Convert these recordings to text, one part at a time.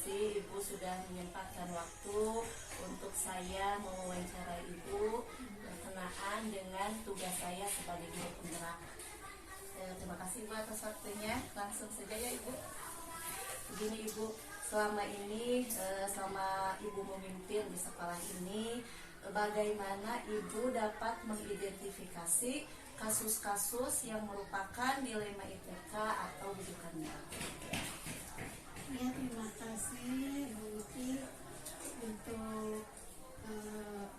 kasih Ibu sudah menyempatkan waktu untuk saya mewawancara Ibu berkenaan dengan tugas saya sebagai guru penggerak. Terima kasih Ibu atas waktunya. Langsung saja ya Ibu. Begini Ibu, selama ini selama Ibu memimpin di sekolah ini, bagaimana Ibu dapat mengidentifikasi kasus-kasus yang merupakan dilema ITK atau rujukannya? Ya, terima kasih Bu Uti untuk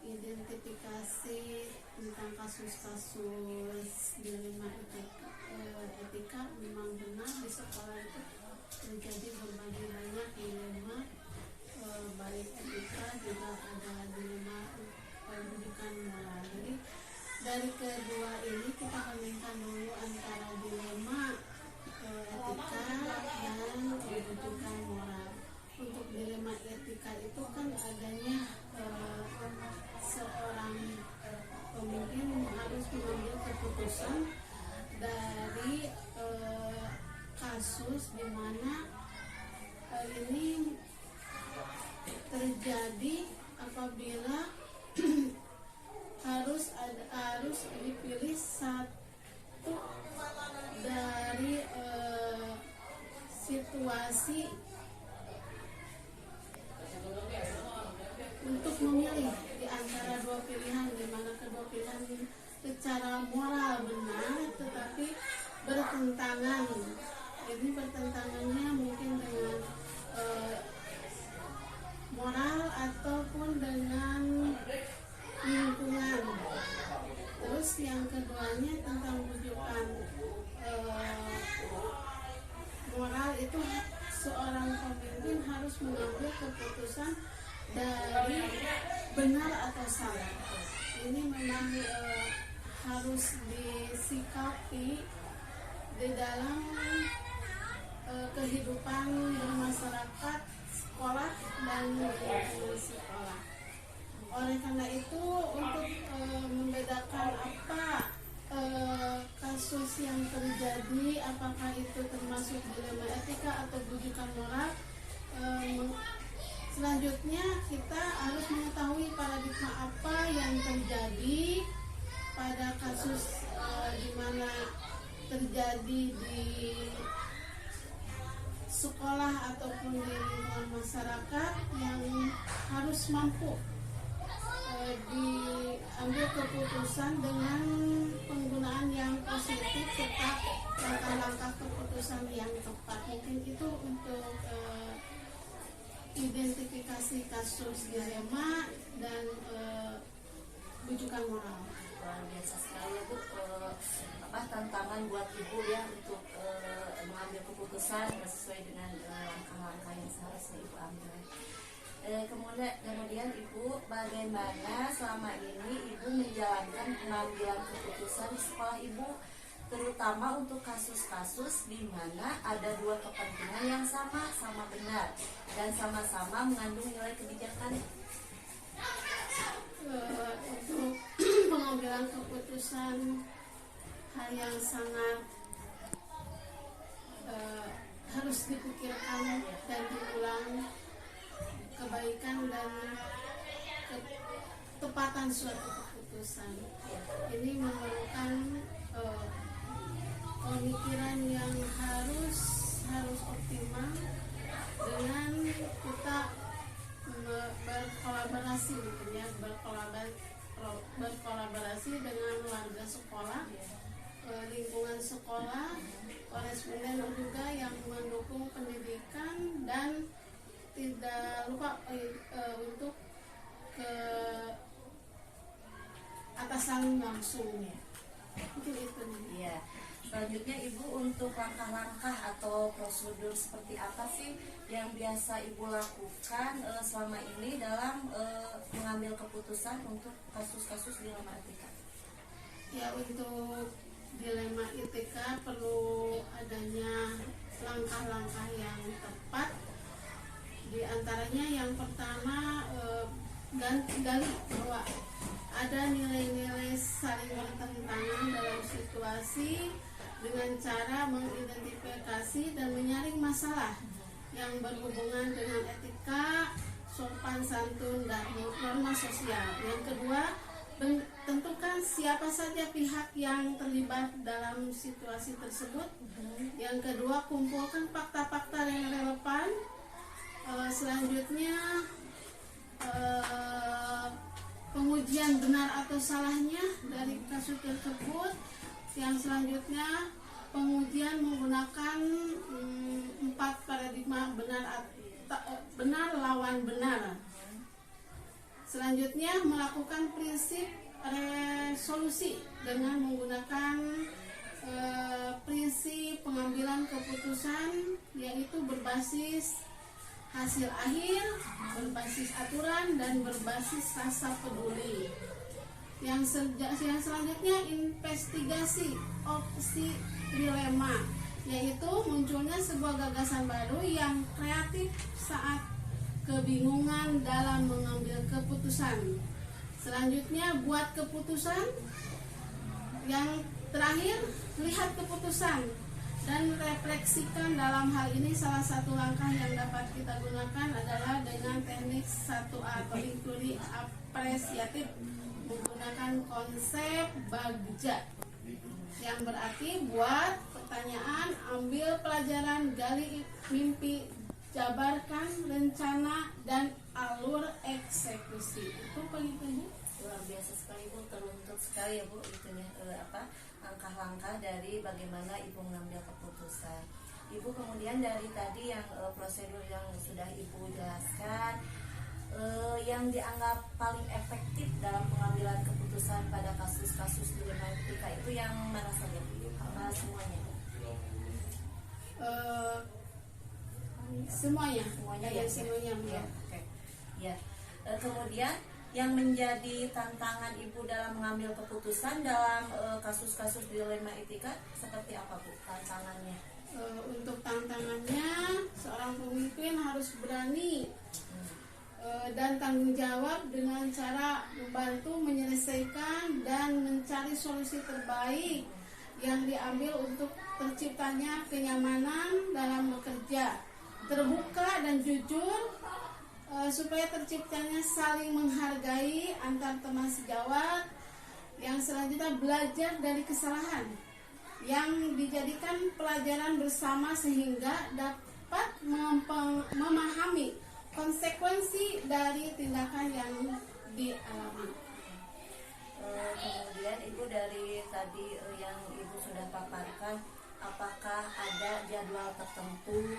identifikasi tentang kasus-kasus dilema etika. Memang benar di sekolah itu terjadi berbagai banyak dilema, baik etika juga ada dilema pendidikan moral. Jadi dari kedua ini kita bandingkan dulu antara dilema etika dan pendidikan moral. Untuk dilema etika itu kan adanya seorang pemimpin harus mengambil keputusan dari kasus di mana ini terjadi apabila harus dipilih satu dari situasi untuk memilih di antara dua pilihan, di mana kedua pilihan secara moral benar tetapi bertentangan. Jadi bertentangannya mungkin dengan moral ataupun dengan lingkungan. Terus yang keduanya tentang rujukan moral itu seorang pemimpin harus mengambil keputusan dari benar atau salah. Ini memang harus disikapi di dalam kehidupan bermasyarakat, sekolah dan lingkungan sekolah. Oleh karena itu untuk membedakan apa kasus yang terjadi, apakah itu termasuk dilema etika atau rujukan moral, selanjutnya kita harus mengetahui paradigma apa yang terjadi pada kasus di mana terjadi di sekolah ataupun di lingkungan masyarakat yang harus mampu diambil keputusan dengan penggunaan yang positif serta langkah-langkah keputusan yang tepat. Mungkin itu untuk identifikasi kasus dilema dan rujukan moral. Luar biasa sekali ya Bu, tantangan buat Ibu ya untuk mengambil keputusan sesuai dengan langkah-langkah yang seharusnya Ibu ambil. Kemudian Ibu, bagaimana selama ini Ibu menjalankan pengambilan keputusan di sekolah Ibu, terutama untuk kasus-kasus di mana ada dua kepentingan yang sama benar dan sama-sama mengandung nilai kebijakan? Untuk pengambilan keputusan hal yang sangat harus dipikirkan dan diulang, kebaikan dan ketepatan suatu keputusan. Ini memerlukan pemikiran yang harus optimal dengan kita berkolaborasi, mungkin ya, berkolaborasi dengan warga sekolah, lingkungan sekolah, koresponden juga yang mendukung pendidikan, dan tidak lupa untuk ke atasan langsungnya. Mungkin itu nih. Ya. Selanjutnya Ibu, untuk langkah-langkah atau prosedur seperti apa sih yang biasa Ibu lakukan selama ini dalam mengambil keputusan untuk kasus-kasus dilema etika? Ya, untuk dilema etika perlu adanya langkah-langkah yang tepat. Di antaranya yang pertama, gali bahwa ada nilai-nilai saling bertentangan dalam situasi dengan cara mengidentifikasi dan menyaring masalah yang berhubungan dengan etika, sopan santun, dan norma sosial. Yang kedua, tentukan siapa saja pihak yang terlibat dalam situasi tersebut. Yang kedua, kumpulkan fakta-fakta yang relevan. Selanjutnya, pengujian benar atau salahnya dari kasus tersebut. Yang selanjutnya, pengujian menggunakan 4 paradigma benar lawan benar. Selanjutnya, melakukan prinsip resolusi dengan menggunakan prinsip pengambilan keputusan, yaitu berbasis hasil akhir, berbasis aturan, dan berbasis rasa peduli. Yang selanjutnya, investigasi opsi dilema, yaitu munculnya sebuah gagasan baru yang kreatif saat kebingungan dalam mengambil keputusan. Selanjutnya, buat keputusan. Yang terakhir, lihat keputusan dan refleksikan. Dalam hal ini, salah satu langkah yang dapat kita gunakan adalah dengan teknik 1A atau inquiry apresiatif menggunakan konsep bagja, yang berarti buat pertanyaan, ambil pelajaran, gali mimpi, jabarkan rencana, dan alur eksekusi. Itu pagi-pagi Luar biasa sekali Bu, teruntut sekali ya Bu, itunya langkah-langkah dari bagaimana Ibu mengambil keputusan. Ibu kemudian dari tadi yang prosedur yang sudah Ibu jelaskan, yang dianggap paling efektif dalam pengambilan keputusan pada kasus-kasus dilema etika itu yang mana saja? Apa semuanya? Semuanya ya. semuanya. Ya, oke. Ya. Kemudian yang menjadi tantangan Ibu dalam mengambil keputusan dalam kasus-kasus dilema etika seperti apa Bu tantangannya? Untuk tantangannya, seorang pemimpin harus berani dan tanggung jawab dengan cara membantu menyelesaikan dan mencari solusi terbaik yang diambil untuk terciptanya kenyamanan dalam bekerja, terbuka dan jujur, supaya terciptanya saling menghargai antar teman sejawat. Yang selanjutnya, belajar dari kesalahan yang dijadikan pelajaran bersama sehingga dapat memahami konsekuensi dari tindakan yang dialami. Kemudian Ibu dari tadi yang Ibu sudah paparkan, apakah ada jadwal tertentu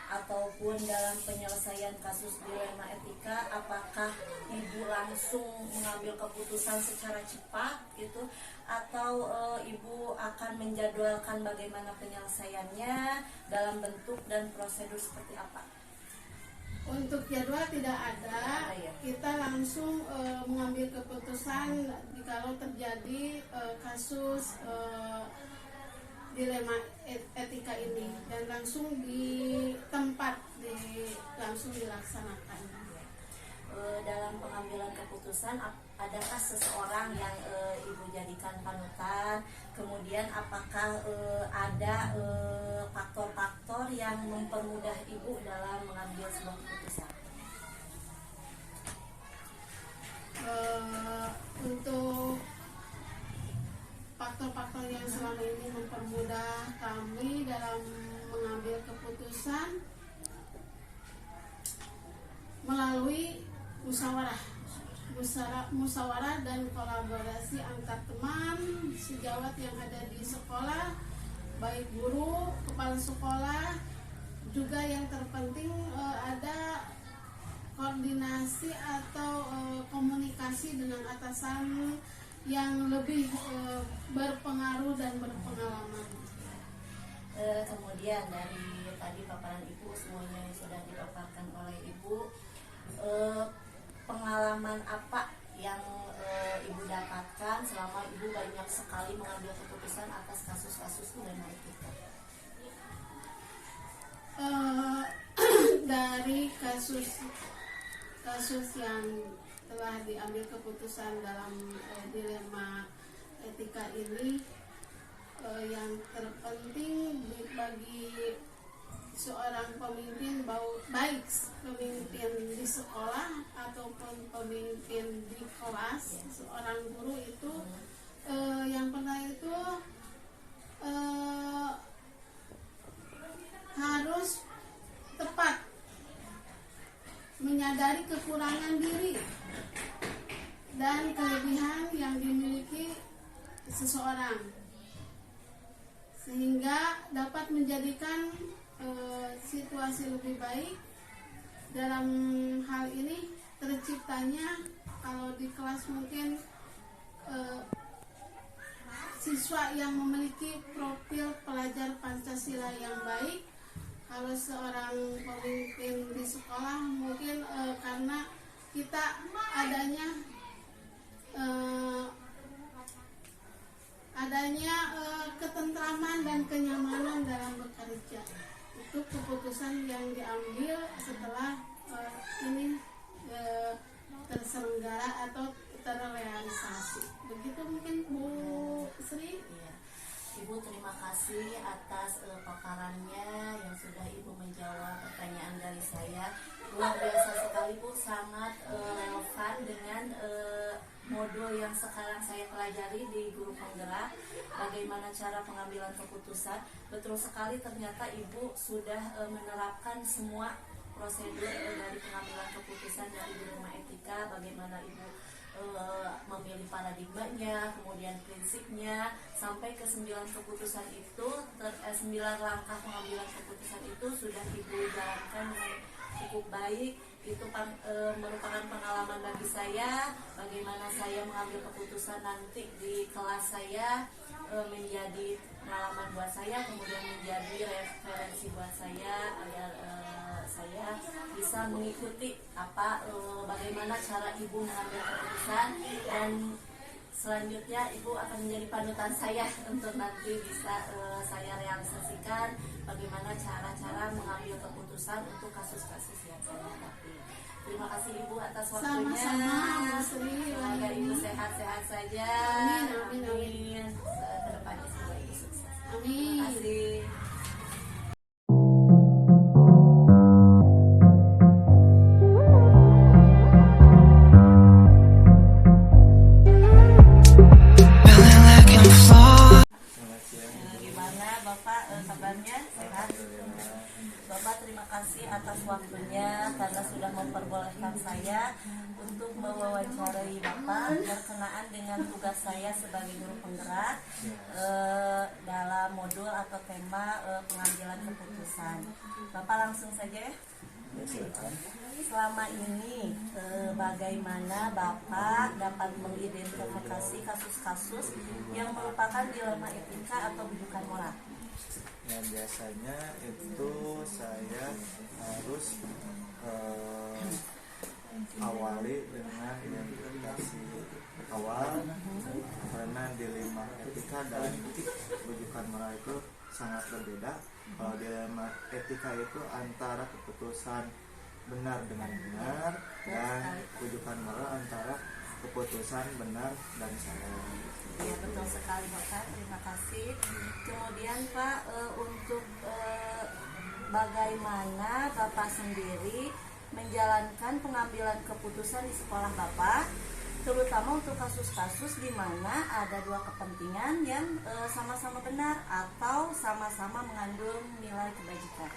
ataupun dalam penyelesaian kasus dilema etika, apakah Ibu langsung mengambil keputusan secara cepat gitu, atau Ibu akan menjadwalkan bagaimana penyelesaiannya dalam bentuk dan prosedur seperti apa? Untuk jadwal tidak ada, kita langsung mengambil keputusan jikalau terjadi kasus dilema etika ini, dan langsung di tempat langsung dilaksanakan. Dalam pengambilan keputusan, adakah seseorang yang Ibu jadikan panutan? Kemudian apakah ada faktor-faktor yang mempermudah Ibu dalam mengambil sebuah keputusan? Untuk faktor-faktor yang selama ini mempermudah kami dalam mengambil keputusan, melalui musyawarah dan kolaborasi antar teman sejawat yang ada di sekolah, baik guru, kepala sekolah, juga yang terpenting ada koordinasi atau komunikasi dengan atasan yang lebih berpengaruh dan berpengalaman. Kemudian dari tadi paparan Ibu semuanya yang sudah dipaparkan oleh Ibu, pengalaman apa yang Ibu dapatkan selama Ibu banyak sekali mengambil keputusan atas kasus-kasus dilema etika? Dari kasus yang telah diambil keputusan dalam dilema etika ini, yang terpenting bagi seorang pemimpin baik pemimpin di sekolah ataupun pemimpin di kelas, seorang guru itu yang pertama itu harus tepat menyadari kekurangan diri dan kelebihan yang dimiliki seseorang, sehingga dapat menjadikan situasi lebih baik. Dalam hal ini terciptanya, kalau di kelas mungkin siswa yang memiliki profil pelajar Pancasila yang baik. Kalau seorang pemimpin di sekolah mungkin karena kita adanya ketentraman dan kenyamanan dalam bekerja. Itu keputusan yang diambil setelah ini terselenggara atau terrealisasi. Begitu mungkin Bu Sri. Iya. Ibu terima kasih atas paparannya yang sudah Ibu menjawab pertanyaan dari saya. Luar biasa sekali Bu, sangat relevan dengan modul yang sekarang saya pelajari di Guru Penggerak, bagaimana cara pengambilan keputusan. Betul sekali, ternyata Ibu sudah menerapkan semua prosedur dari pengambilan keputusan dari di rumah etika, bagaimana Ibu memilih paradigmanya, kemudian prinsipnya, sampai ke 9 keputusan itu, 9 langkah pengambilan keputusan itu sudah Ibu jalankan dengan cukup baik. Itu merupakan pengalaman bagi saya, bagaimana saya mengambil keputusan nanti di kelas saya, menjadi pengalaman buat saya, kemudian menjadi referensi buat saya agar saya bisa mengikuti bagaimana cara Ibu mengambil keputusan, dan selanjutnya Ibu akan menjadi panutan saya untuk nanti bisa saya realisasikan bagaimana cara-cara mengambil keputusan untuk kasus-kasus yang saya hadapi. Terima kasih Ibu atas waktunya. Sama-sama, Bu Sri. Semoga Ibu sehat-sehat saja. Amin. Kedepannya semoga Ibu sukses. Amin. Terima kasih. Gimana Bapak kabarnya? Sehat? Bapak terima kasih atas waktunya karena sudah memperbolehkan saya untuk mewawancarai Bapak berkenaan dengan tugas saya sebagai guru penggerak dalam modul atau tema pengambilan keputusan. Bapak langsung saja ya. Selama ini bagaimana Bapak dapat mengidentifikasi kasus-kasus yang merupakan dilema etika atau rujukan moral? Ya, biasanya itu saya harus awali dengan identifikasi awal, karena dilema etika dan rujukan moral itu sangat berbeda. Kalau dilema etika itu antara keputusan benar dengan benar, dan rujukan moral antara keputusan benar dan salah. Ya, betul sekali Bapak, terima kasih. Kemudian Pak, untuk bagaimana Bapak sendiri menjalankan pengambilan keputusan di sekolah Bapak, terutama untuk kasus-kasus di mana ada dua kepentingan yang sama-sama benar atau sama-sama mengandung nilai kebajikan.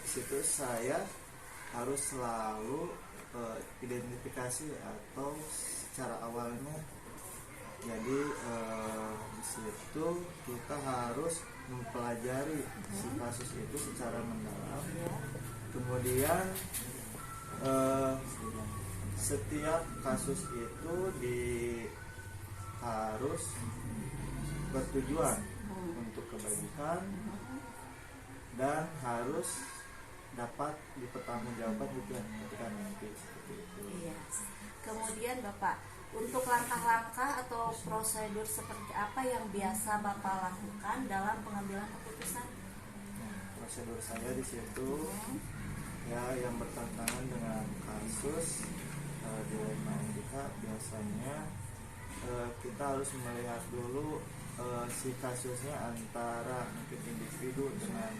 Di situ saya harus selalu identifikasi atau secara awalnya. Jadi di situ kita harus mempelajari si kasus itu secara mendalam. Kemudian setiap kasus itu harus bertujuan untuk kebaikan dan harus dapat dipertanggungjawabkan ketika nanti seperti itu. Iya. Kemudian Bapak, untuk langkah-langkah atau prosedur seperti apa yang biasa Bapak lakukan dalam pengambilan keputusan? Nah, prosedur saya di situ ya yang bertentangan dengan kasus dilema etika, biasanya kita harus melihat dulu si kasusnya antara mungkin individu dengan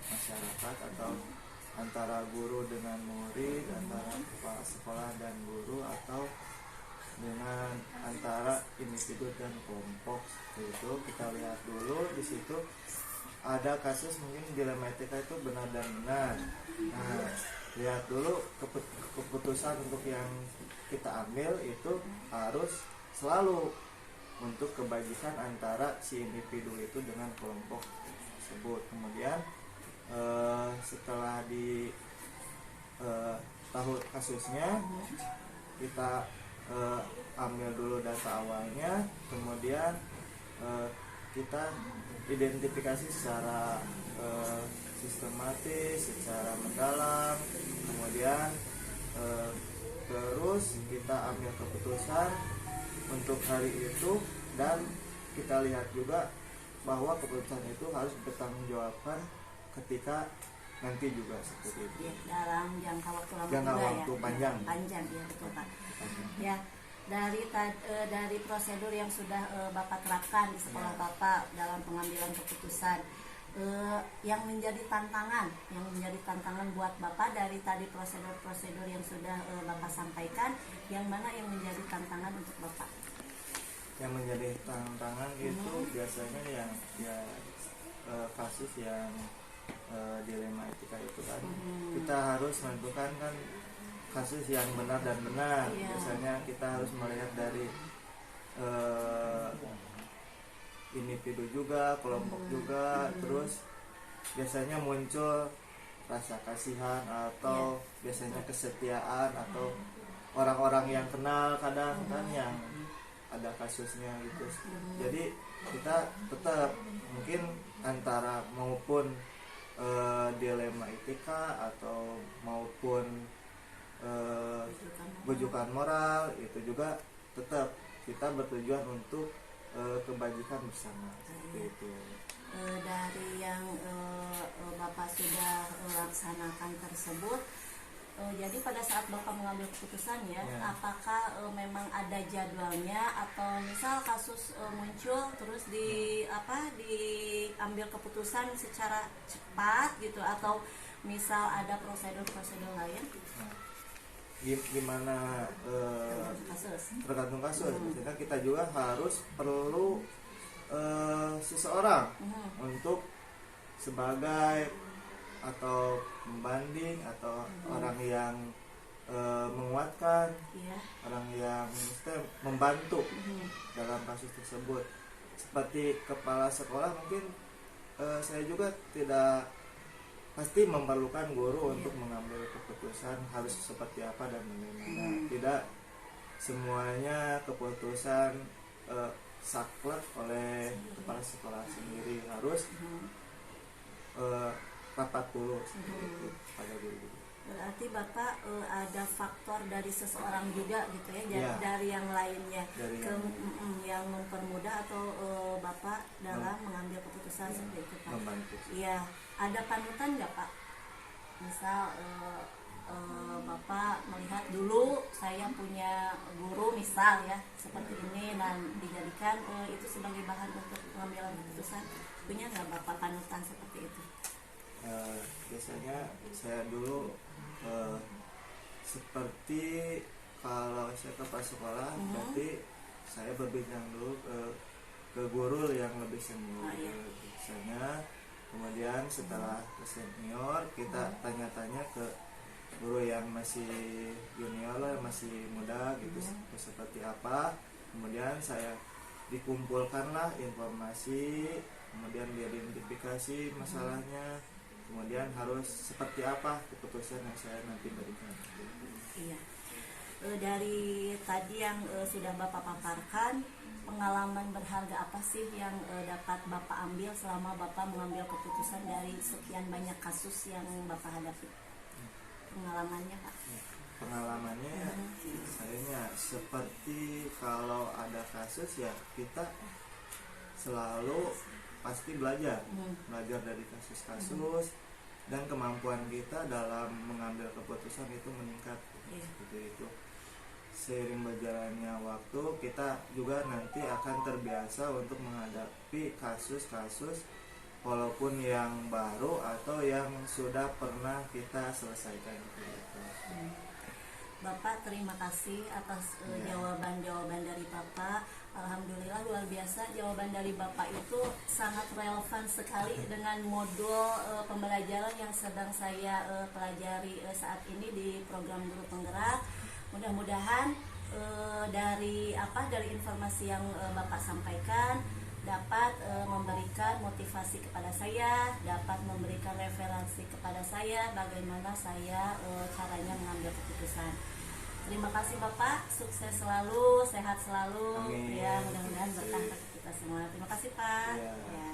masyarakat atau antara guru dengan murid, antara kepala sekolah dan guru, atau dengan antara individu dan kelompok. Itu kita lihat dulu di situ ada kasus mungkin dilema etika itu benar dan benar. Nah, lihat dulu keputusan untuk yang kita ambil itu harus selalu untuk kebajikan antara si individu itu dengan kelompok tersebut. Kemudian setelah di tahu kasusnya, kita ambil dulu data awalnya, kemudian kita identifikasi secara sistematis, secara mendalam, kemudian terus kita ambil keputusan untuk hari itu, dan kita lihat juga bahwa keputusan itu harus bertanggungjawabkan ketika nanti juga seperti itu. Ya, dalam jangka waktu lama Jangka juga waktu ya. panjang. Panjang ya, betul Pak. Ya, dari prosedur yang sudah Bapak terapkan di sekolah Bapak dalam pengambilan keputusan, yang menjadi tantangan buat Bapak dari tadi prosedur yang sudah Bapak sampaikan, yang mana yang menjadi tantangan untuk Bapak? Yang menjadi tantangan itu biasanya yang kasus yang dilema etika itu kan, kita harus menentukan kan kasus yang benar dan benar. Biasanya kita harus melihat dari individu juga, kelompok juga, terus biasanya muncul rasa kasihan atau biasanya kesetiaan atau orang-orang yang kenal kadang kan yang ada kasusnya gitu. Jadi kita tetap mungkin antara maupun dilema etika atau maupun bujukan moral, itu juga tetap kita bertujuan untuk kebajikan bersama seperti itu. Dari yang Bapak sudah laksanakan tersebut, jadi pada saat Bapak mengambil keputusan ya, apakah memang ada jadwalnya, atau misal kasus muncul terus diambil keputusan secara cepat gitu, atau misal ada prosedur lain? Gimana Kasus tergantung kasus. Jadi kita juga harus perlu seseorang untuk sebagai atau membanding atau orang yang menguatkan, orang yang membantu dalam kasus tersebut. Seperti kepala sekolah mungkin saya juga tidak pasti memerlukan guru untuk mengambil keputusan harus seperti apa dan bagaimana. Tidak semuanya keputusan saklek oleh kepala sekolah sendiri, harus rapat dulu pada guru. Berarti Bapak ada faktor dari seseorang juga gitu ya, dari yang lainnya yang mempermudah atau Bapak dalam mengambil keputusan seperti itu Pak. Iya, ada panutan nggak Pak? Misal Bapak melihat dulu saya punya guru misal ya seperti ini, dan dijadikan itu sebagai bahan untuk pengambilan keputusan, punya nggak Bapak panutan seperti itu? Biasanya saya dulu seperti kalau saya ke sekolah, berarti saya berbincang dulu ke guru yang lebih senior biasanya. Kemudian setelah ke senior, kita tanya-tanya ke guru yang masih junior lah, masih muda gitu, seperti apa. Kemudian saya dikumpulkanlah informasi, kemudian diidentifikasi masalahnya, kemudian harus seperti apa keputusan yang saya nanti berikan. Iya. Dari tadi yang sudah Bapak paparkan, pengalaman berharga apa sih yang dapat Bapak ambil selama Bapak mengambil keputusan dari sekian banyak kasus yang Bapak hadapi? Pengalamannya Pak? Pengalamannya sayanya seperti kalau ada kasus ya kita selalu pasti belajar dari kasus-kasus, dan kemampuan kita dalam mengambil keputusan itu meningkat seperti itu. Seiring berjalannya waktu, kita juga nanti akan terbiasa untuk menghadapi kasus-kasus walaupun yang baru atau yang sudah pernah kita selesaikan gitu. Bapak, terima kasih atas Iya. jawaban-jawaban dari Bapak. Alhamdulillah luar biasa, jawaban dari Bapak itu sangat relevan sekali dengan modul pembelajaran yang sedang saya pelajari saat ini di program Guru Penggerak. Mudah-mudahan dari informasi yang Bapak sampaikan dapat memberikan motivasi kepada saya, dapat memberikan referensi kepada saya bagaimana saya caranya mengambil keputusan. Terima kasih Bapak, sukses selalu, sehat selalu. Amin. Ya, mudah-mudahan berkah bagi kita semua. Terima kasih Pak. Iya. Ya.